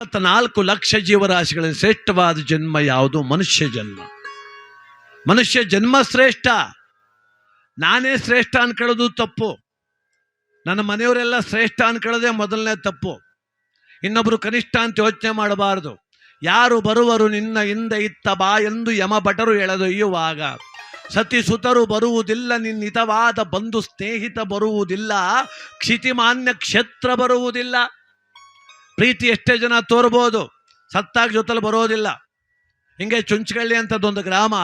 4 ಲಕ್ಷ ಜೀವರಾಶಿಗಳಲ್ಲಿ ಶ್ರೇಷ್ಠವಾದ ಜನ್ಮ ಯಾವುದು? ಮನುಷ್ಯ ಜನ್ಮ. ಮನುಷ್ಯ ಜನ್ಮ ಶ್ರೇಷ್ಠ. ನಾನೇ ಶ್ರೇಷ್ಠ ಅನ್ಕೊಳ್ಳೋದು ತಪ್ಪು. ನನ್ನ ಮನೆಯವರೆಲ್ಲ ಶ್ರೇಷ್ಠ ಅನ್ಕೊಳ್ಳೋದೇ ಮೊದಲನೇ ತಪ್ಪು. ಇನ್ನೊಬ್ರು ಕನಿಷ್ಠ ಅಂತ ಯೋಚನೆ ಮಾಡಬಾರದು. ಯಾರು ಬರುವರು ನಿನ್ನ ಹಿಂದೆ ಇತ್ತ ಬಾ ಎಂದು ಯಮ ಭಟರು ಎಳೆದೊಯ್ಯುವಾಗ, ಸತಿ ಸುತರು ಬರುವುದಿಲ್ಲ, ನಿನ್ನಿತವಾದ ಬಂಧು ಸ್ನೇಹಿತ ಬರುವುದಿಲ್ಲ, ಕ್ಷಿತಿಮಾನ್ಯ ಕ್ಷೇತ್ರ ಬರುವುದಿಲ್ಲ. ಪ್ರೀತಿ ಎಷ್ಟೇ ಜನ ತೋರ್ಬೋದು, ಸತ್ತಾಗ ಜೊತೆಲಿ ಬರೋದಿಲ್ಲ. ಹಿಂಗೆ ಚುಂಚಗಳ್ಳಿ ಅಂತದೊಂದು ಗ್ರಾಮ,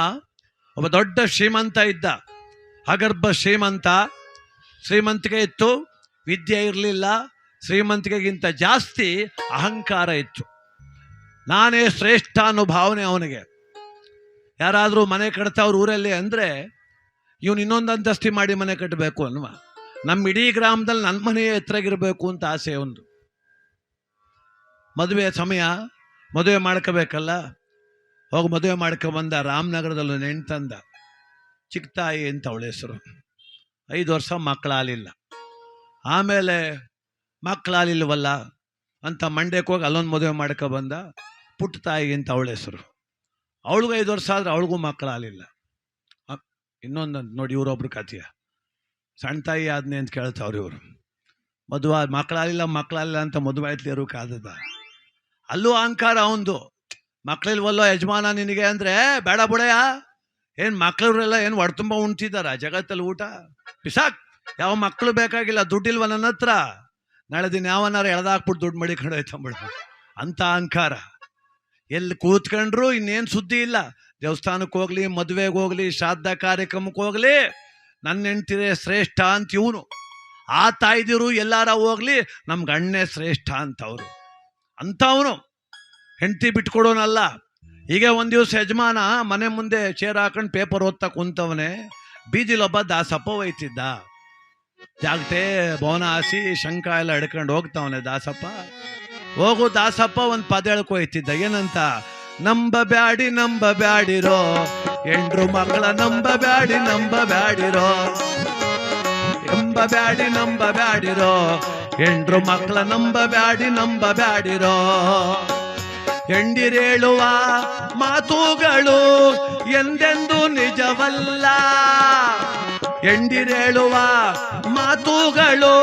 ಒಬ್ಬ ದೊಡ್ಡ ಶ್ರೀಮಂತ ಇದ್ದ, ಅಗರ್ಭ ಶ್ರೀಮಂತ. ಶ್ರೀಮಂತಿಕೆ ಇತ್ತು, ವಿದ್ಯೆ ಇರಲಿಲ್ಲ. ಶ್ರೀಮಂತಿಕೆಗಿಂತ ಜಾಸ್ತಿ ಅಹಂಕಾರ ಇತ್ತು. ನಾನೇ ಶ್ರೇಷ್ಠ ಅನ್ನೋ ಭಾವನೆ ಅವನಿಗೆ. ಯಾರಾದರೂ ಮನೆ ಕಟ್ತಾವ್ರ ಊರಲ್ಲಿ ಅಂದರೆ ಇವನು ಇನ್ನೊಂದು ಅಂತಸ್ತಿ ಮಾಡಿ ಮನೆ ಕಟ್ಟಬೇಕು ಅನ್ನುವ. ನಮ್ಮ ಇಡೀ ಗ್ರಾಮದಲ್ಲಿ ನನ್ನ ಮನೆಯೇ ಎತ್ತರಾಗಿರಬೇಕು ಅಂತ ಆಸೆ ಒಂದು. ಮದುವೆ ಸಮಯ, ಮದುವೆ ಮಾಡ್ಕೋಬೇಕಲ್ಲ. ಹೋಗಿ ಮದುವೆ ಮಾಡ್ಕೊಬಂದ. ರಾಮನಗರದಲ್ಲಿ ನೆಂಟಂದ, ಚಿಕ್ಕ ತಾಯಿ ಅಂತ ಅವಳ ಹೆಸರು. 5 ವರ್ಷ ಮಕ್ಕಳಾಲಿಲ್ಲ. ಆಮೇಲೆ ಮಕ್ಕಳಾಲಿಲ್ವಲ್ಲ ಅಂತ ಮಂಡ್ಯಕ್ಕೆ ಹೋಗಿ ಅಲ್ಲೊಂದು ಮದುವೆ ಮಾಡ್ಕೊಬಂದ. ಪುಟ್ಟ ತಾಯಿ ಅಂತ ಅವಳ ಹೆಸರು. ಅವಳಿಗೂ 5 ವರ್ಷ ಆದರೆ ಅವಳಿಗೂ ಮಕ್ಕಳಾಲಿಲ್ಲ. ಇನ್ನೊಂದು ನೋಡಿ, ಇವರೊಬ್ರು ಕಥೆಯ ಸಣ್ಣ ತಾಯಿ ಆದ್ನೆ ಅಂತ ಕೇಳ್ತಾವ್ರು ಇವರು. ಮದುವೆ ಮಕ್ಕಳಾಲಿಲ್ಲ ಅಂತ ಮದುವೆ ಆಯ್ತಲಿ ಇರೋಕ್ಕಾದದ. ಅಲ್ಲೂ ಅಹಂಕಾರ ಅವಂದು. ಮಕ್ಕಳಿಲ್ವಲ್ಲೋ ಯಜಮಾನ ನಿನಗೆ ಅಂದರೆ, ಬೇಡ ಬಿಡಯ್ಯ, ಏನು ಮಕ್ಕಳವರೆಲ್ಲ ಏನು ಹೊಡ್ತುಂಬ ಉಣ್ತಿದ್ದಾರ ಜಗತ್ತಲ್ಲಿ ಊಟ? ಪಿಸಾಕ್, ಯಾವ ಮಕ್ಕಳು ಬೇಕಾಗಿಲ್ಲ, ದುಡ್ಡಿಲ್ವ ನನ್ನ ಹತ್ರ, ನಾಳೆ ದಿನ ಯಾವನಾರು ಎಳ್ದಾಕ್ಬಿಟ್ಟು ದುಡ್ಡು ಮಡಿಕೊಂಡು ಹೋಯ್ತಂಬಿಡ ಅಂತ ಅಹಂಕಾರ. ಎಲ್ಲಿ ಕೂತ್ಕೊಂಡ್ರು ಇನ್ನೇನು ಸುದ್ದಿ ಇಲ್ಲ. ದೇವಸ್ಥಾನಕ್ಕೆ ಹೋಗ್ಲಿ, ಮದುವೆಗೆ ಹೋಗ್ಲಿ, ಶ್ರಾದ್ದ ಕಾರ್ಯಕ್ರಮಕ್ಕೆ ಹೋಗ್ಲಿ, ನನ್ನ ಹೆಂಡ್ತಿರೇ ಶ್ರೇಷ್ಠ ಅಂತ ಇವನು. ಆ ತಾಯ್ದಿರು ಎಲ್ಲಾರ ಹೋಗ್ಲಿ, ನಮ್ಗೆ ಅಣ್ಣೆ ಶ್ರೇಷ್ಠ ಅಂತವ್ರು ಅಂಥವನು. ಹೆಂಡ್ತಿ ಬಿಟ್ಕೊಡೋನಲ್ಲ. ಈಗ ಒಂದು ದಿವಸ ಯಜಮಾನ ಮನೆ ಮುಂದೆ ಚೇರ್ ಹಾಕೊಂಡು ಪೇಪರ್ ಓದ್ತಾ ಕುಂತವನೇ. ಬೀದಿಲೊಬ್ಬ ದಾಸಪ್ಪ ಒಯ್ತಿದ್ದ. ಜಾಗಟೆ ಭವನ ಹಾಸಿ ಶಂಕ ಎಲ್ಲ ಹಿಡ್ಕೊಂಡು ಹೋಗ್ತಾವನೆ ದಾಸಪ್ಪ. ಹೋಗು ದಾಸಪ್ಪ ಒಂದು ಪದ ಹೇಳ್ಕೊಯ್ತಿದ್ದ. ಏನಂತ? ನಂಬಬ್ಯಾಡಿರೋ ಎಂಡ್ರು ಮಕ್ಕಳ, ನಂಬಬ್ಯಾಡಿರೋ ನಂಬಬ್ಯಾಡಿರೋ ಎಂಡ್ರು ಮಕ್ಕಳ, ನಂಬಬ್ಯಾಡಿರೋ. ಎಂಡಿರೇಳುವ ಮಾತುಗಳು ಎಂದೆಂದು ನಿಜವಲ್ಲ. ಎಂಡಿರೇಳುವ ಮಾತುಗಳು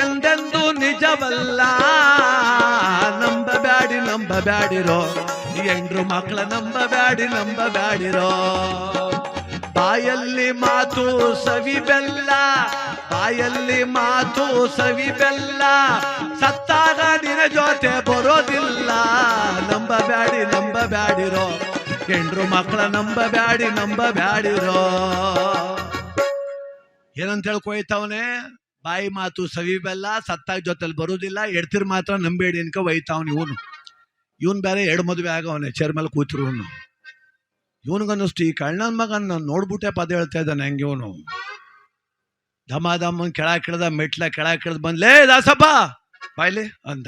ಎಂದೆಂದು ನಿಜವಲ್ಲ. ನಂಬಬ್ಯಾಡಿರೋ ಎಂಡ್ರು ಮಕ್ಕಳ, ನಂಬಬ್ಯಾಡಿರೋ. ಬಾಯಲ್ಲಿ ಮಾತು ಸವಿ ಬೆಲ್ಲ, ಬಾಯಲ್ಲಿ ಮಾತು ಸವಿ ಬೆಲ್ಲ, ಸತ್ತಾಗ ನಿನ್ನ ಜೊತೆ ಬರೋದಿಲ್ಲ. ನಂಬಬ್ಯಾಡಿರೋ ಎಂಡ್ರು ಮಕ್ಕಳ, ನಂಬಬ್ಯಾಡಿರೋ. ಏನಂತ ಹೇಳ್ಕೊಯ್ತಾವನೆ? ಬಾಯಿ ಮಾತು ಸವಿ ಬೆಲ್ಲ, ಸತ್ತಾಗ ಜೊತೆಲಿ ಬರೋದಿಲ್ಲ, ಎಡ್ತಿರ್ ಮಾತ್ರ ನಂಬೇಡಿ ಅನ್ಕ ಒಯ್ತಾವನ್ ಇವನು ಬೇರೆ 2 ಮದುವೆ ಆಗವನೆ, ಚೇರ್ ಮೇಲೆ ಕೂತಿರು. ಇವನಿಗನ್ನಿಸ್ತು, ಈ ಕಳ್ಳನ ಮಗನ ನೋಡ್ಬಿಟ್ಟೆ ಪದ ಹೇಳ್ತಾ ಇದ್ದಾನೆ. ಹೆಂಗೆ ಇವನು ಧಮಾಧಮ್ಮನ್ ಕೆಳಗಿಳ್ದ, ಮೆಟ್ಲ ಕೆಳಗಿಳ್ದು ಬಂದ್ಲೇ ದಾಸಪ್ಪ ಬಾಯ್ಲಿ ಅಂದ.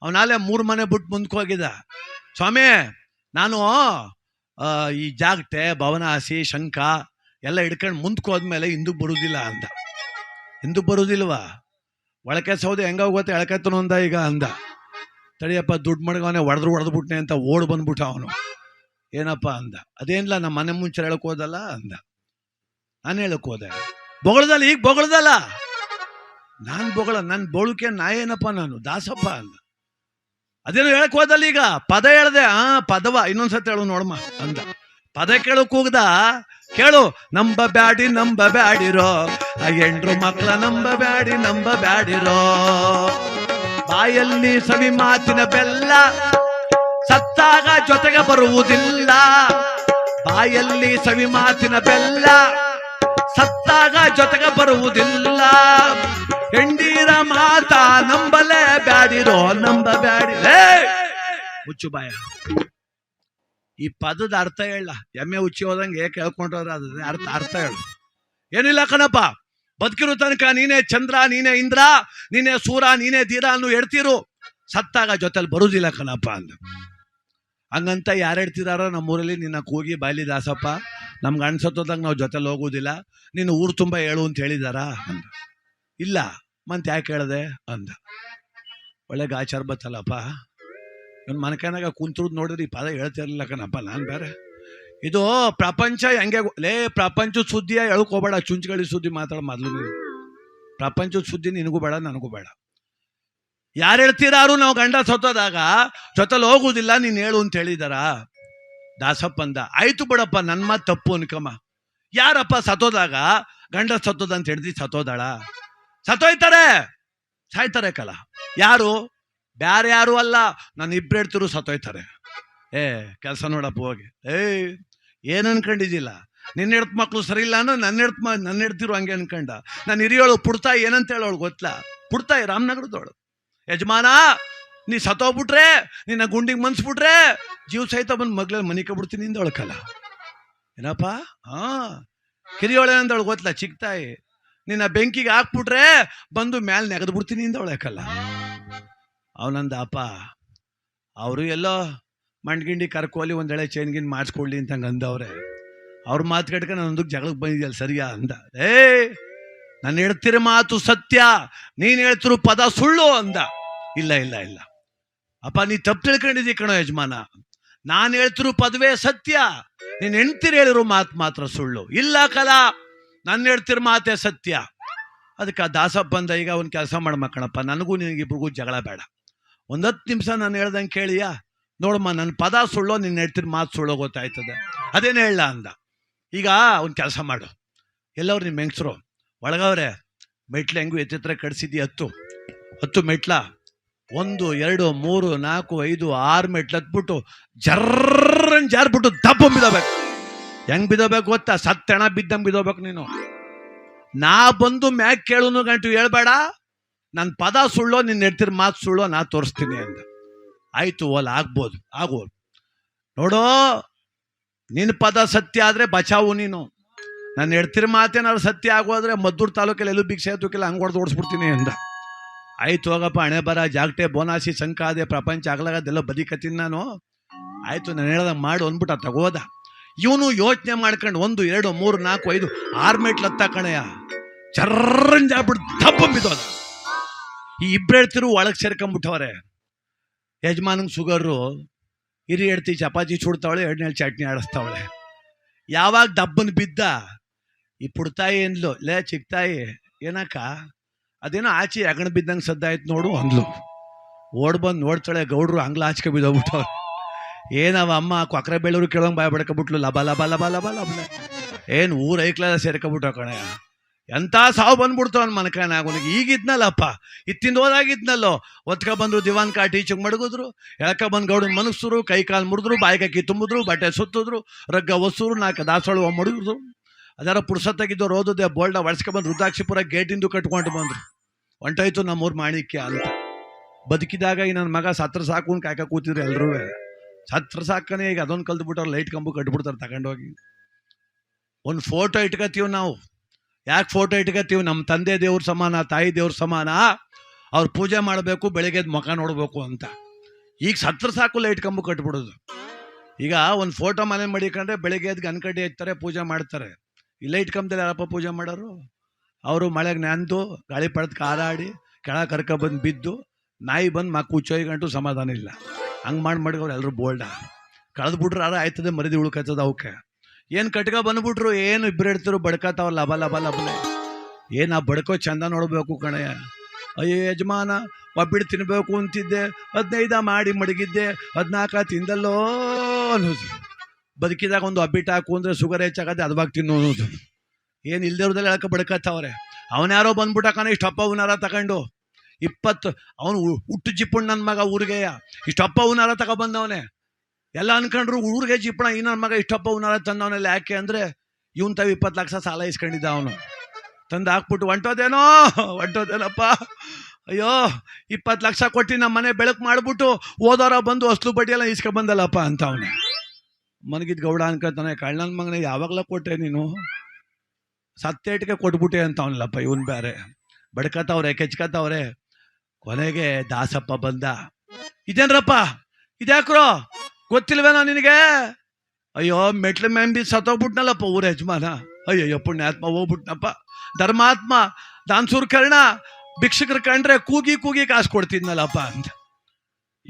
ಅವನಾಲೆ 3 ಮನೆ ಬಿಟ್ಟು ಮುಂದಕ್ಕೆ ಹೋಗಿದ್ದ. ಸ್ವಾಮಿ, ನಾನು ಈ ಜಾಗಟೆ ಭವನ ಹಾಸಿ ಶಂಕ ಎಲ್ಲ ಹಿಡ್ಕೊಂಡು ಮುಂದಕ್ಕೆ ಹೋದ್ಮೇಲೆ ಹಿಂದಕ್ಕೆ ಬರುವುದಿಲ್ಲ ಅಂದ. ಹಿಂದಕ್ಕೆ ಬರುವುದಿಲ್ವಾ? ಒಳಕೆ ಸೌದೆ ಹೆಂಗೋಗುತ್ತೆ, ಎಳಕೆತ್ತನು ಅಂದ. ಈಗ ಅಂದ, ತಡಿಯಪ್ಪ ದುಡ್ಡು ಮಡ್ಗವನೆ, ಹೊಡೆದ್ಬಿಟ್ನೆ ಅಂತ ಓಡ್ ಬಂದ್ಬಿಟ್ಟ ಅವನು. ಏನಪ್ಪ ಅಂದ. ಅದೇನಿಲ್ಲ, ನಮ್ಮ ಮನೆ ಮುಂಚೆ ಹೇಳಕ್ಕೋದಲ್ಲ ಅಂದ. ನಾನು ಹೇಳಕ್ಕೋದೆ, ಬೊಗಳದಲ್ಲ, ಈಗ ಬೊಗಳದಲ್ಲ. ನನ್ನ ಬೋಳುಕೆ ನಾಯೇನಪ್ಪ, ನಾನು ದಾಸಪ್ಪ ಅಂದ. ಅದೇನು ಹೇಳಕ್ ಹೋದಲ್ಲ, ಈಗ ಪದ ಹೇಳ್ದೆ. ಪದವ ಇನ್ನೊಂದ್ಸತಿ ಹೇಳು ನೋಡಮ್ಮ ಅಂದ. ಪದ ಕೇಳಕ್ ಹೋಗ್ದ. ಕೇಳು, ನಂಬಬ್ಯಾಡಿರೋ ಎಂಡ್ರು ಮಕ್ಕಳ, ನಂಬಬ್ಯಾಡಿರೋ. ಬಾಯಲ್ಲಿ ಸವಿ ಮಾತಿನ ಬೆಲ್ಲ, ಸತ್ತಾಗ ಜೊತೆಗೆ ಬರುವುದಿಲ್ಲ. ಬಾಯಲ್ಲಿ ಸವಿ ಮಾತಿನ ಬೆಲ್ಲ, ಸತ್ತಾಗ ಜೊತೆಗೆ ಬರುವುದಿಲ್ಲ. ಹೆಂಡೀರ ಮಾತ ನಂಬಲೇ ಬ್ಯಾಡಿರೋ, ನಂಬಬ್ಯಾಡಿರೇ. ಮುಚ್ಚು ಬಾಯ. ಈ ಪದದ ಅರ್ಥ ಹೇಳ. ಎಮ್ಮೆ ಉಚ್ಚಿ ಹೋದಂಗೆ ಕೇಳ್ಕೊಂಡ್ರ ಅರ್ಥ ಹೇಳು. ಏನಿಲ್ಲ ಕಣಪ್ಪ, ಬದುಕಿರೋ ತನಕ ನೀನೇ ಚಂದ್ರ, ನೀನೇ ಇಂದ್ರ, ನೀನೇ ಸೂರ, ನೀನೇ ಧೀರ ಅನ್ನು ಹೇಳ್ತಿರು, ಸತ್ತಾಗ ಜೊತೆಲಿ ಬರುವುದಿಲ್ಲ ಕಣಪ್ಪ ಅಂದ. ಹಂಗಂತ ಯಾರು ಹೇಳ್ತಿದಾರ ನಮ್ಮೂರಲ್ಲಿ? ನಿನ್ನ ಕೂಗಿ ಬಾಯ್ಲಿ ದಾಸಪ್ಪ, ನಮ್ಗೆ ಅನ್ಸತ್ತೋದಾಗ ನಾವು ಜೊತೆಲಿ ಹೋಗೋದಿಲ್ಲ, ನೀನು ಊರು ತುಂಬ ಹೇಳು ಅಂತ ಹೇಳಿದಾರ ಅಂದ. ಇಲ್ಲ, ಮತ್ತೆ ಯಾಕೆ ಹೇಳ್ದೆ ಅಂದ. ಒಳ್ಳೆಗೆ ಆಚಾರ ಬತ್ತಲ್ಲಪ್ಪ. ಇವನು ಮನಕನಾಗ ಕುಂತುದ್ ನೋಡಿದ್ರೆ ಈ ಪದ ಹೇಳ್ತಿರ್ಲಿಲ್ಲ ಕಣಪ್ಪ. ನಾನು ಬೇರೆ ಇದು ಪ್ರಪಂಚ ಹೆಂಗೆ ಪ್ರಪಂಚದ ಸುದ್ದಿಯ ಹೇಳ್ಕೋಬೇಡ, ಚುಂಚುಗಳಿ ಸುದ್ದಿ ಮಾತಾಡ ಮೊದಲು ನೀವು. ಪ್ರಪಂಚದ ಸುದ್ದಿ ನಿನಗೂ ಬೇಡ ನನಗೂ ಬೇಡ. ಯಾರು ಹೇಳ್ತೀರಾರು ನಾವು ಗಂಡ ಸತ್ತೋದಾಗ ಜೊತೆಲಿ ಹೋಗುದಿಲ್ಲ ನೀನು ಹೇಳು ಅಂತ ಹೇಳಿದಾರ. ದಾಸಪ್ಪ ಅಂದ, ಆಯ್ತು ಬಿಡಪ್ಪ ನನ್ನ ಮಾತು ತಪ್ಪು ಅನ್ಕಮ್ಮ. ಯಾರಪ್ಪ ಸತ್ತೋದಾಗ ಗಂಡ ಸತ್ತೋದ ಅಂತ ಹೇಳ್ತಿ ಸತ್ತೋದಾಳ? ಸತ್ತೋಯ್ತಾರೆ, ಸಾಯ್ತಾರೆ ಕಲ. ಯಾರು? ಬ್ಯಾರೆ ಯಾರು ಅಲ್ಲ, ನಾನು ಇಬ್ರು ಹೇಳ್ತಿರು ಸತ್ತೋಯ್ತಾರೆ. ಕೆಲಸ ನೋಡಪ್ಪ ಹೋಗಿ. ಏನು ಅನ್ಕೊಂಡಿದ್ದಿಲ್ಲ, ನಿನ್ನ ಹೆಡ್ತ ಮಕ್ಳು ಸರಿ ಇಲ್ಲ ಅನ್ನೋ ನನ್ನ ಹೆಡ್ತಿರು ಹಂಗೆ ಅನ್ಕಂಡ. ನಾನು ಹಿರಿಯೋಳು ಪುಡ್ತಾಯಿ ಏನಂತ ಹೇಳೋಳು ಗೊತ್ತಲ್ಲ? ಪುಡ್ತಾಯಿ ರಾಮನಗರದವಳು. ಯಜಮಾನ ನೀ ಸತ್ತೋಗ್ಬಿಟ್ರೆ, ನಿನ್ನ ಗುಂಡಿಗೆ ಮನ್ಸ್ಬಿಟ್ರೆ ಜೀವ ಸಹಿತ ಬಂದು ಮಗ್ಳಲ್ಲಿ ಮನೆ ಕಬಿಡ್ತೀನಿ ಇಂದವಳಕಲ್ಲ. ಏನಪ್ಪ? ಕಿರಿಯೋಳೆ ಅಂದವಳು ಗೊತ್ತಲ್ಲ, ಚಿಕ್ತಾಯಿ. ನಿನ್ನ ಬೆಂಕಿಗೆ ಹಾಕ್ಬಿಟ್ರೆ ಬಂದು ಮ್ಯಾಲೆ ನೆಗೆದು ಬಿಡ್ತೀನಿ ಇಂದವಳಕಲ್ಲ. ಅವನಂದ, ಅಪ್ಪ ಅವರು ಎಲ್ಲೋ ಮಂಡ್ಗಿಂಡಿ ಕರ್ಕೋಲಿ ಒಂದೆಳೆ ಚೈನ್ಗಿನ್ ಮಾಡಿಸ್ಕೊಡ್ಲಿ ಅಂತ ಹಂಗೆ ಅಂದವ್ರೆ. ಅವ್ರ ಮಾತು ಕಟ್ಕ ನಾನೊಂದಕ್ಕೆ ಜಗಳಕ್ಕೆ ಬಂದಿದ್ಯಲ್ಲ ಸರಿಯಾ ಅಂದ. ನಾನು ಹೇಳ್ತಿರೋ ಮಾತು ಸತ್ಯ, ನೀನು ಹೇಳ್ತಿರೋ ಪದ ಸುಳ್ಳು ಅಂದ. ಇಲ್ಲ ಇಲ್ಲ ಇಲ್ಲ ಅಪ್ಪ, ನೀ ತಪ್ಪು ತಿಳ್ಕೊಂಡಿದ್ದೀ ಕಣೋ ಯಜಮಾನ. ನಾನು ಹೇಳ್ತಿರೋ ಪದವೇ ಸತ್ಯ, ನೀನು ಹೆಣ್ತಿರು ಹೇಳಿರೋ ಮಾತು ಮಾತ್ರ ಸುಳ್ಳು. ಇಲ್ಲ ಕಲ, ನಾನು ಹೇಳ್ತಿರೋ ಮಾತೇ ಸತ್ಯ. ಅದಕ್ಕೆ ಆ ದಾಸಪ್ಪ ಅಂದ, ಈಗ ಒಂದು ಕೆಲಸ ಮಾಡ್ಮಕ್ಕಣಪ್ಪ, ನನಗೂ ನಿನಗಿಬ್ರಿಗೂ ಜಗಳ ಬೇಡ. 10 ನಿಮಿಷ ನಾನು ಹೇಳ್ದಂಗೆ ಕೇಳಿಯಾ? ನೋಡಮ್ಮ, ನನ್ನ ಪದ ಸುಳ್ಳೋ ನಿನ್ನ ಹೇಳ್ತಿರೋ ಮಾತು ಸುಳ್ಳೋ ಗೊತ್ತಾಯ್ತದೆ, ಅದೇನೇ ಹೇಳ ಅಂದ. ಈಗ ಒಂದು ಕೆಲಸ ಮಾಡು, ಎಲ್ಲವ್ರು ನಿಮ್ಮ ಹೆಂಗಸರು ಒಳಗವ್ರೆ, ಮೆಟ್ಲು ಹೆಂಗೂ ಎತ್ತಿತ್ರ ಕಡಿಸಿದ್ದಿ 10 ಮೆಟ್ಲ, 1 2 3 4 5 6 ಮೆಟ್ಲು ಹತ್ಬಿಟ್ಟು ಜರ್ರನ್ ಜಾರ್ಬಿಟ್ಟು ದಬ್ಬ ಬಿದ್ದೋಬೇಕು. ಹೆಂಗ್ ಬಿದ್ದೋಬೇಕು ಗೊತ್ತಾ? ಸತ್ತೆಣ ಬಿದ್ದಂಗೆ ಬಿದ್ದೋಬೇಕು ನೀನು. ನಾ ಬಂದು ಮ್ಯಾಕ್ ಕೇಳುನು ಗಂಟು ಹೇಳ್ಬೇಡ, ನನ್ನ ಪದ ಸುಳ್ಳೋ ನಿನ್ನ ಹೇಳ್ತಿರ ಮಾತು ಸುಳ್ಳೋ ನಾ ತೋರಿಸ್ತೀನಿ ಅಂದ. ಆಯ್ತು, ಓಲ್ ಆಗ್ಬೋದು, ಆಗೋದು ನೋಡೋ. ನಿನ್ನ ಪದ ಸತ್ಯ ಆದರೆ ಬಚಾವು ನೀನು, ನಾನು ಹೇಳ್ತಿರ ಮಾತೇನಾದ್ರು ಸತ್ಯ ಆಗೋದ್ರೆ ಮದ್ದೂರು ತಾಲೂಕಲ್ಲಿ ಎಲ್ಲೂ ಭಿಕ್ಷೆ ಎತ್ತುಕಿಲ್ಲ, ಹಂಗೆ ಹೊಡೆದು ಓಡಿಸ್ಬಿಡ್ತೀನಿ ಅಂದ. ಆಯ್ತು ಹೋಗಪ್ಪ, ಹಣೆ ಬರ ಜಾಗಟೆ ಬೋನಾಸಿ ಸಂಕಾದೆ ಪ್ರಪಂಚ ಆಗ್ಲಾಗದೆಲ್ಲ ಬದಿಕತ್ತೀನಿ ನಾನು. ಆಯ್ತು, ನಾನು ಹೇಳ್ದಂಗೆ ಮಾಡು ಅಂದ್ಬಿಟ್ಟು ತಗೋದ. ಇವನು ಯೋಚನೆ ಮಾಡ್ಕೊಂಡು 1 2 3 4 5 6 ಮೆಟ್ಲು ಹತ್ತ ಕಣಯ್ಯ, ಚರ್ರಂಜ ಆಗ್ಬಿಟ್ಟು ದಬ್ಬ ಬಿದ್ದೋದ. ಈ ಇಬ್ರು ಹೇಳ್ತಿರು ಒಳಗೆ ಸೇರ್ಕೊಂಡ್ಬಿಟ್ಟವ್ರೆ. ಯಜಮಾನಂಗೆ ಶುಗರು, ಹಿರಿ ಹೇಳ್ತಿ ಚಪಾತಿ ಚೂಡ್ತಾವಳೆ, 2 ಚಟ್ನಿ ಆಡಿಸ್ತಾವಳೆ. ಯಾವಾಗ ದಬ್ಬನ ಬಿದ್ದ, ಈ ಪುಡ್ತಾಯಿ ಅಂದ್ಲು, ಲೇ ಚಿಕ್ತಾಯಿ ಏನಕ್ಕ ಅದೇನೋ ಆಚೆ ಅಗಣ ಬಿದ್ದಂಗೆ ಸದ್ದಾಯ್ತು ನೋಡು ಅಂದ್ಲು. ಓಡ್ ಬಂದು ನೋಡ್ತಾಳೆ, ಗೌಡ್ರು ಅಂಗ್ಲ ಆಚೆ ಬಿದ್ದೋಗ್ಬಿಟ್ಟವ್ರು. ಏನವ ಅಮ್ಮ ಕೊಕ್ರೆ ಬೇಳೂರು ಕೇಳೋಂಗೆ ಬಾಯ್ ಬಡ್ಕೊಬಿಟ್ಲು, ಲಬ ಲಬ ಲಬ ಲಬ ಲಬ. ಏನು ಊರು ಐಕ್ಲೆಲ್ಲ ಸೇರ್ಕೊಬಿಟ್ಟ ಕಣಯ್ಯ. ಎಂಥ ಸಾವು ಬಂದ್ಬಿಡ್ತು ಅವ್ನ ಮನಕನಾಗ. ಅವನಿಗೆ ಈಗಿದ್ನಲ್ಲಪ್ಪ, ಇತ್ತಿಂದ ಹೋದಾಗಿದ್ನಲ್ಲೋ, ಒತ್ಕ ಬಂದ್ರು ದಿವಾನ್ ಕಾಟಿ ಈಚೆಗೆ ಮಡಗಿದ್ರು, ಎಳ್ಕ ಬಂದು ಗೌಡನ ಮನಸ್ಸರು, ಕೈ ಕಾಲು ಮುರಿದ್ರು, ಬಾಯಿಕಿ ತುಂಬಿದ್ರು, ಬಟ್ಟೆ ಸುತ್ತಿದ್ರು, ರಗ್ಗ ಒಸೂರು 4 ದಾಸೋಳು ಮಡಗಿದ್ರು. ಅದರ ಪುರ್ಸತ್ತಾಗಿದ್ದವ್ರು ಓದೋದೆ ಬೋಲ್ಡ ಒಳಸ್ಕೊಬಂದು ರುದ್ರಾಕ್ಷಿಪುರ ಗೇಟಿಂದು ಕಟ್ಕೊಂಡು ಬಂದ್ರು. ಹೊಂಟೋಯ್ತು ನಮ್ಮೂರು ಮಾಣಿಕ್ಯ ಅಂತ. ಬದುಕಿದಾಗ ಈ ನನ್ನ ಮಗ ಸತ್ರ ಸಾಕು ಅಂತ ಕಾಯ್ಕ ಕೂತಿದ್ರು ಎಲ್ರೂ. ಸತ್ರ ಸಾಕನೇ ಈಗ ಅದೊಂದು ಕಲ್ತ್ಬಿಟ್ಟವ್ರು, ಲೈಟ್ ಕಂಬು ಕಟ್ಬಿಡ್ತಾರೆ ತಗೊಂಡೋಗಿ. ಒಂದು ಫೋಟೋ ಇಟ್ಕೊತೀವಿ ನಾವು. ಯಾಕೆ ಫೋಟೋ ಇಟ್ಕೊತೀವಿ? ನಮ್ಮ ತಂದೆ ದೇವ್ರ ಸಮಾನ, ತಾಯಿ ದೇವ್ರ ಸಮಾನ, ಅವ್ರು ಪೂಜೆ ಮಾಡಬೇಕು, ಬೆಳಿಗ್ಗೆ ಮುಖ ನೋಡಬೇಕು ಅಂತ. ಈಗ ಸತ್ರ ಸಾಕು ಲೈಟ್ ಕಂಬು ಕಟ್ಬಿಡೋದು. ಈಗ ಒಂದು ಫೋಟೋ ಮನೆ ಮಡಿಕೊಂಡ್ರೆ ಬೆಳಿಗ್ಗೆ ಎದ್ದು ಗನ್ಕಡ್ಡಿ ಹಚ್ತಾರೆ, ಪೂಜೆ ಮಾಡ್ತಾರೆ. ಈ ಲೈಟ್ ಕಂಬದಲ್ಲಿ ಯಾರಪ್ಪ ಪೂಜೆ ಮಾಡೋರು? ಅವರು ಮಳೆಗೆ ನೆಂದು ಗಾಳಿ ಪಡೆದು ಕಾರಾಡಿ ಕೆಳಗೆ ಕರ್ಕೊಬಂದು ಬಿದ್ದು ನಾಯಿ ಬಂದು ಮಕ್ಕ ಹುಚ್ಚೊಯ್ಗಂಟು ಸಮಾಧಾನ ಇಲ್ಲ. ಹಂಗೆ ಮಡ್ಗವ್ರು ಎಲ್ಲರೂ ಬೋಲ್ಡ. ಕಳೆದ್ಬಿಟ್ರೆ ಯಾರು ಆಯ್ತದೆ, ಮರಿದಿ ಉಳ್ಕತ್ತದ ಅವಕ್ಕೆ. ಏನು ಕಟ್ಕ ಬಂದ್ಬಿಟ್ರು, ಏನು ಇಬ್ಬರು ಹೇಳ್ತಿರು ಬಡ್ಕತಾವ ಲಬ ಲಬ ಲಬಲೆ. ಏನು ಆ ಬಡ್ಕೋ ಚಂದ ನೋಡಬೇಕು ಕಣಯ್ಯ. ಅಯ್ಯೋ ಯಜಮಾನ, ಒಬ್ಬಿಟ್ಟು ತಿನ್ಬೇಕು ಅಂತಿದ್ದೆ, 15 ಮಾಡಿ ಮಡಗಿದ್ದೆ, 14 ತಿಂದಲ್ಲೋ ಅನ್ನೋದು. ಬದುಕಿದಾಗ ಒಂದು ಒಬ್ಬಿಟ್ಟು ಹಾಕು ಅಂದರೆ ಶುಗರ್ ಹೆಚ್ಚಾಗತ್ತೆ, ಅದ್ವಾಗ ತಿನ್ನು ಅನ್ನೋದು. ಏನು ಇಲ್ದೇವ್ರದಲ್ಲಿ ಹೇಳಕ್ಕೆ ಬಡ್ಕತ್ತವ್ರೆ. ಅವನ್ಯಾರೋ ಬಂದ್ಬಿಟ್ಟಕನ ಇಷ್ಟಪ್ಪ ಅವನಾರ ತಗೊಂಡು 20 ಅವನು ಹುಟ್ಟು ಜಿಪ್ಪುಣ್ಣ ನನ್ನ ಮಗ ಊರಿಗೆಯ ಇಷ್ಟಪ್ಪ ಅವನಾರ ತಗೊಬಂದವನೇ. ಎಲ್ಲ ಅನ್ಕೊಂಡ್ರು ಊರಿಗೆ ಜಿಪ್ಪಣ ಈ ನನ್ನ ಮಗ ಇಷ್ಟಪ್ಪ ಅವನಾರ ತಂದವನೆಲ್ಲ. ಯಾಕೆ ಅಂದರೆ ಇವನ್ ತಾವು 20 ಲಕ್ಷ ಸಾಲ ಇಸ್ಕೊಂಡಿದ್ದ ಅವನು. ತಂದು ಹಾಕ್ಬಿಟ್ಟು ಹೊಂಟೋದೇನಪ್ಪ, ಅಯ್ಯೋ 20 ಲಕ್ಷ ಕೊಟ್ಟು ನಮ್ಮ ಮನೆ ಬೆಳಕು ಮಾಡಿಬಿಟ್ಟು ಓದೋರ ಬಂದು ಹೊಸ್ಲು ಬಡ್ಡಿಯೆಲ್ಲ ಇಸ್ಕೊಂಬಂದಲ್ಲಪ್ಪ ಅಂತ ಅವನು. ಮನಗಿದ್ ಗೌಡ ಅನ್ಕೊತಾನೆ, ಕಳ್ಳನ ಮಗನ ಯಾವಾಗಲ ಕೊಟ್ಟೆ ನೀನು, ಸತ್ತೇಟಿಗೆ ಕೊಟ್ಬಿಟ್ಟೆ ಅಂತ ಅವನಲ್ಲಪ್ಪ. ಇವನ್ ಬೇರೆ ಬಡ್ಕತ್ತವ್ರೆ, ಕೆಚ್ಕತ್ತವ್ರೆ. ಕೊನೆಗೆ ದಾಸಪ್ಪ ಬಂದ. ಇದೇನ್ರಪ್ಪ ಇದ್ಯಾಕ್ರೋ ಗೊತ್ತಿಲ್ವೇನೋ ನಿನಗೆ? ಅಯ್ಯೋ ಮೆಟ್ಲ ಮೆಂಬಿ ಸತ್ತೋಗ್ಬಿಟ್ನಲ್ಲಪ್ಪ ಊರ ಯಜಮಾನ. ಅಯ್ಯಯ್ಯೋ ಪುಣ್ಯಾತ್ಮ ಹೋಗ್ಬಿಟ್ನಪ್ಪ, ಧರ್ಮಾತ್ಮ, ದಾನ್ಸೂರ್ ಕರ್ಣ, ಭಿಕ್ಷಕರು ಕಂಡ್ರೆ ಕೂಗಿ ಕಾಸು ಕೊಡ್ತಿದ್ನಲ್ಲಪ್ಪ ಅಂತ.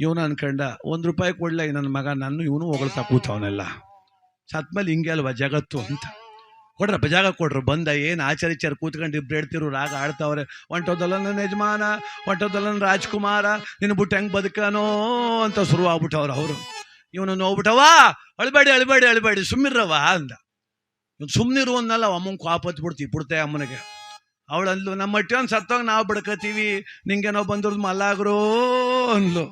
ಇವನು ಅನ್ಕಂಡ ₹1 ಕೊಡ್ಲ ನನ್ನ ಮಗ, ನನ್ನ ಇವನು ಹೊಗಳ್ತಾ ಕೂತವನೆಲ್ಲ. ಸತ್ಮೇಲೆ ಹಿಂಗೆ ಅಲ್ವಾ ಜಗತ್ತು ಅಂತ. ಕೊಡ್ರಪ್ಪ ಜಾಗ ಕೊಡ್ರು. ಬಂದ ಏನು ಆಚಾರ್ಯ ಕೂತ್ಕೊಂಡು ಇಬ್ರು ಹೇಳ್ತಿರು, ರಾಗ ಆಡ್ತಾವ್ರೆ. ಹೊಂಟೋದಲ್ಲ ನನ್ನ ಯಜಮಾನ, ಹೊಂಟೋದಲ್ಲ ನನ್ನ ರಾಜ್ಕುಮಾರ, ನಿನ್ನ ಬಿಟ್ಟು ಹೆಂಗೆ ಬದುಕನೋ ಅಂತ ಶುರು ಆಗ್ಬಿಟ್ಟವ್ರು ಅವರು. ಇವನು ನೋಡ್ಬಿಟ್ಟವಾ, ಅಳ್ಬೇಡಿ ಅಳ್ಬೇಡಿ ಅಳ್ಬೇಡಿ ಸುಮ್ಮಿರವ ಅಂದ. ಇವನು ಸುಮ್ಮನಿರು ಅನ್ನಲ್ಲ, ಅಮ್ಮಂಗೆ ಕಾಪತ್ ಬಿಡ್ತೀವಿ ಬಿಡ್ತೆ ಅಮ್ಮನಿಗೆ. ಅವಳಂದ್ಲು, ನಮ್ಮ ಮಟ್ಟಿಯವ್ನು ಸತ್ತೋಗಿ ನಾವು ಬಡ್ಕತೀವಿ, ನಿಂಗೇನೋ ಬಂದ್ರು ಮಲ್ಲಾಗ್ರೋ ಅಂದ್ಲು.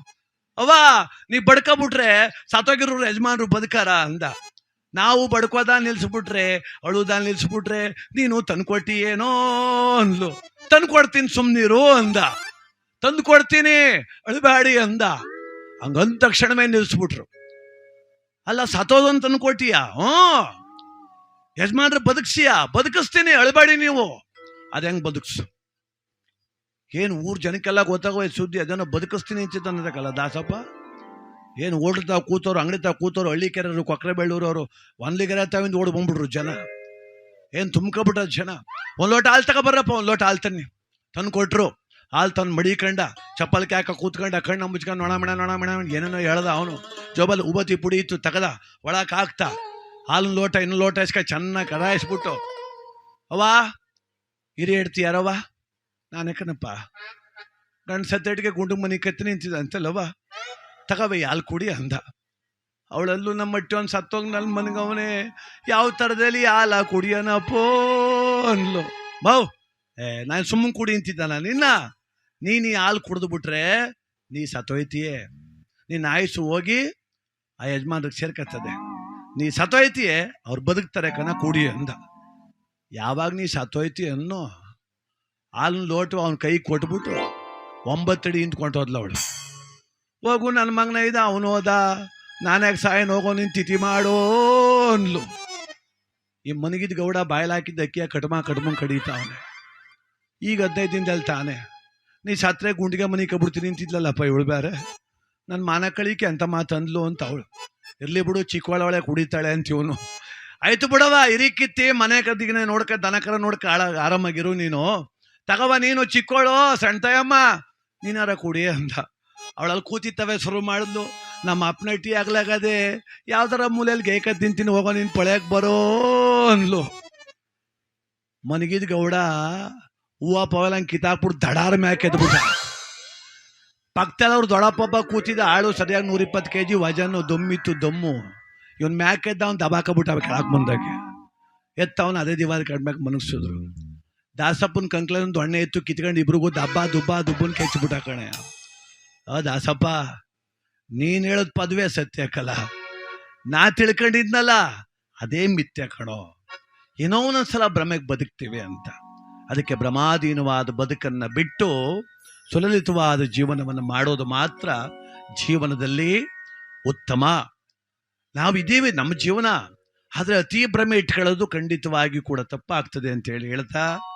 ಅವ್ವ ನೀ ಬಡ್ಕೊಬಿಟ್ರೆ ಸತ್ತೋಗಿರೋ ಯಜಮಾನ್ರು ಬದುಕಾರ ಅಂದ. ನಾವು ಬಡ್ಕೋದ ನಿಲ್ಸ್ಬಿಟ್ರೆ, ಅಳುದ ನಿಲ್ಸ್ಬಿಟ್ರೆ ನೀನು ತಂದ್ಕೊಟ್ಟಿ ಏನೋ ಅಂದ್ಲು. ತಂದ್ಕೊಡ್ತೀನಿ ಸುಮ್ನಿರು ಅಂದ. ತಂದು ಕೊಡ್ತೀನಿ ಅಳ್ಬೇಡಿ ಅಂದ. ಹಂಗಂದ ತಕ್ಷಣವೇ ನಿಲ್ಸ್ಬಿಟ್ರು. ಅಲ್ಲ ಸತ್ತೋದನ್ ತಂದ್ಕೊಟ್ಟಿಯಾ? ಯಜಮಾನ್ರ ಬದುಕ್ಸಿಯಾ? ಬದುಕಿಸ್ತೀನಿ ಅಳ್ಬೇಡಿ ನೀವು. ಅದ ಹೆಂಗ್ ಬದುಕ್ಸು? ಏನು ಊರ್ ಜನಕ್ಕೆಲ್ಲ ಗೊತ್ತಾಗೋ ಸುದ್ದಿ, ಅದನ್ನ ಬದುಕಿಸ್ತೀನಿ ಅಂತಿದ್ದಲ್ಲ ದಾಸಪ್ಪ. ಏನು ಓಡ್ತಾವ್ ಕೂತವ್ರು, ಅಂಗಡಿ ತಾವ್ ಕೂತವ್ರು, ಹಳ್ಳಿ ಕೆರೆಯವರು, ಕೊಕ್ರೆ ಬೆಳ್ಳೂರವರು ಒಂದ್ಲಿಗೆರೆ ತಾವಿಂದ ಓಡ್ ಬಂದ್ಬಿಟ್ರು ಜನ. ಏನು ತುಂಬ್ಕೊಬಿಟ್ಟ ಜನ. ಒಂದ್ ಲೋಟ ಹಾಲು ತಗೊಬರ್ರಪ್ಪ, ಒಂದ್ ಲೋಟ ಹಾಲು ತನ್ನಿ. ತಂದು ಕೊಟ್ರು. ಹಾಲು ತಂದು ಮಡಿಕಂಡ, ಚಪ್ಪಲ್ಕೆ ಹಾಕ ಕೂತ್ಕೊಂಡ, ಕಣ್ಣ ಮುಚ್ಕೊಂಡು ನೊಣ ಏನೇನೋ ಹೇಳ್ದ ಅವನು. ಜೋಬಲ್ ಉಬತಿ ಪುಡಿ ಇತ್ತು ತಗದ ಒಳಕ್ಕೆ ಹಾಕ್ತಾ, ಹಾಲಿನ ಲೋಟ ಇನ್ನೊಂದು ಲೋಟ ಇಸ್ಕ ಚೆನ್ನಾಗಿ ಕದಾಯಿಸ್ಬಿಟ್ಟು, ಅವ್ವ ಹಿರಿ ಹೇಳ್ತೀಯಾರವ್ವ? ನಾನು ಯಾಕನಪ್ಪ ಗಂಡು ಸತ್ತೇಟಿಗೆ ಗುಂಡು ಮನೆ ಕತ್ತಿ ನಿಂತಿದ್ದ ಅಂತಲ್ಲವ್ವ, ತಗವೆ ಹಾಲು ಕುಡಿ ಅಂದ. ಅವಳಲ್ಲೂ ನಮ್ಮ ಮಟ್ಟಿ ಒಂದು ಸತ್ತೋಗಿ ನನ್ನ ಮನ್ಗವನೇ, ಯಾವ ಥರದಲ್ಲಿ ಹಾಲ ಕುಡಿಯೋನಪ್ಪೋ ಅನ್ಲು. ಬಾವ್ ನಾನು ಸುಮ್ಮನೆ ಕುಡಿ ಅಂತಿದ್ದಾನ ನಿನ್ನ. ನೀನು ಈ ಹಾಲು ಕುಡಿದು ಬಿಟ್ರೆ ನೀ ಸತ್ತೋಯ್ತೀಯೇ, ನಿನ್ನ ಆಯುಸ್ಸು ಹೋಗಿ ಆ ಯಜಮಾನ್ರಿಗೆ ಸೇರ್ಕತ್ತದೆ. ನೀ ಸತ್ತೋಯ್ತೀಯೇ, ಅವ್ರು ಬದುಕ್ತಾರೆ ಕಣ, ಕುಡಿ ಅಂದ. ಯಾವಾಗ ನೀ ಸತ್ತೋಯ್ತಿ ಅನ್ನೋ ಹಾಲಿನ ಲೋಟು ಅವನ ಕೈ ಕೊಟ್ಬಿಟ್ಟು 9 ಅಡಿ ನಿಂತ್ಕೊಂಡು ಹೋದ್ಲ ಅವಳು. ಹೋಗು ನನ್ನ ಮಗನ ಇದ್ದ, ಅವನು ಹೋದ, ನಾನ್ಯಾಕೆ ಸಾಯನ್ ಹೋಗೋ ನಿನ್ ತಿಥಿ ಮಾಡೋ ಅನ್ಲು. ಈ ಮನಗಿದ ಗೌಡ ಬಾಯಲಾಕಿದ್ದ ಅಕ್ಕಿಯ ಕಡ್ಮಂಗ್ ಕಡೀತಾ ಅವನೇ. ಈಗ 15 ದಿನದಲ್ಲಿ ತಾನೆ ನೀ ಸತ್ರೆ ಗುಂಡಿಗೆ ಮನೆ ಕಬಿಡ್ತೀನಿ ನಿಂತಿದ್ಲಲ್ಲಪ್ಪ ಇವಳು ಬೇರೆ. ನನ್ನ ಮಾನ ಕಳಿಕೆ ಅಂತ ಮಾತಂದ್ಲು ಅಂತ ಅವಳು. ಇರ್ಲಿ ಬಿಡು, ಚಿಕ್ಕವಳವಳೆ ಕುಡಿತಾಳೆ ಅಂತ ಇವನು. ಆಯ್ತು ಬಿಡವ, ಇರಿಕಿತ್ತಿ ಮನೆ ಕದ್ದಿಗೆ ನೋಡ್ಕ, ದನಕರ ನೋಡ್ಕ ಆರಾಮಾಗಿರು ನೀನು. ತಗವ ನೀನು ಚಿಕ್ಕೋಳು ಸಣ್ತಾಯಮ್ಮ, ನೀನಾರ ಕುಡಿ ಅಂದ. ಅವಳಲ್ಲಿ ಕೂತಿತ್ತವೆ ಶುರು ಮಾಡಿದ್ಲು. ನಮ್ಮ ಅಪ್ಪನಟ್ಟಿ ಆಗ್ಲಾಗದೆ, ಯಾವ್ದಾರ ಮೂಲೆಯಲ್ಲಿ ಗೇಕ ತಿಂತೀನಿ, ಹೋಗೋ ನೀನು ಪೊಳೆಯಕ್ಕೆ ಬರೋ ಅಂದ್ಲು. ಮನಗಿದ ಗೌಡ ಹೂವ ಪವಲಂಗೆ ಕಿತ್ತಾಕ್ಬಿಟ್ಟು ದಡಾರ ಮ್ಯಾಕೆ ಎದ್ಬಿಟ್ಟ. ಪಕ್ಕದಲ್ಲವ್ರು ದೊಡ್ಡಪ್ಪಬ್ಬ ಕೂತಿದ್ದ, ಆಳು ಸರಿಯಾಗಿ 120 kg ವಜನ್ನು, ದಮ್ಮಿತ್ತು ದಮ್ಮು. ಇವನ್ ಮ್ಯಾಕೆ ಎದ್ದ, ಅವ್ನು ದಬಾಕಬಿಟ್ಟ ಕೆಳಕ್ಕೆ ಮುಂದಕ್ಕೆ ಎತ್ತವನು. ಅದೇ ದಿವಾದ ಕಡ್ಮ್ಯಾಕೆ ಮನಗಿಸಿದ್ರು. ದಾಸಪ್ಪನ ಕಂಕ್ಲೊಂದು ದೊಣ್ಣೆ ಎತ್ತು ಕಿತ್ಕೊಂಡು ಇಬ್ರಿಗೂ ದುಬ್ಬನ್ ಕೆಚ್ಚಿಬಿಟ್ಟ ಕಣೆ. ದಾಸಪ್ಪ, ನೀನ್ ಹೇಳೋದ್ ಪದವೇ ಸತ್ಯ ಕಲ, ನಾ ತಿಳ್ಕೊಂಡಿದ್ನಲ್ಲ ಅದೇ ಮಿಥ್ಯ ಕಣೋ. ಏನೋ ಒಂದೊಂದ್ಸಲ ಭ್ರಮೆಗೆ ಬದುಕ್ತೀವಿ ಅಂತ. ಅದಕ್ಕೆ ಭ್ರಮಾಧೀನವಾದ ಬದುಕನ್ನ ಬಿಟ್ಟು ಸುಲಲಿತವಾದ ಜೀವನವನ್ನು ಮಾಡೋದು ಮಾತ್ರ ಜೀವನದಲ್ಲಿ ಉತ್ತಮ. ನಾವಿದ್ದೀವಿ ನಮ್ಮ ಜೀವನ, ಆದರೆ ಅತಿ ಭ್ರಮೆ ಇಟ್ಕೊಳ್ಳೋದು ಖಂಡಿತವಾಗಿ ಕೂಡ ತಪ್ಪಾಗ್ತದೆ ಅಂತೇಳಿ ಹೇಳ್ತಾ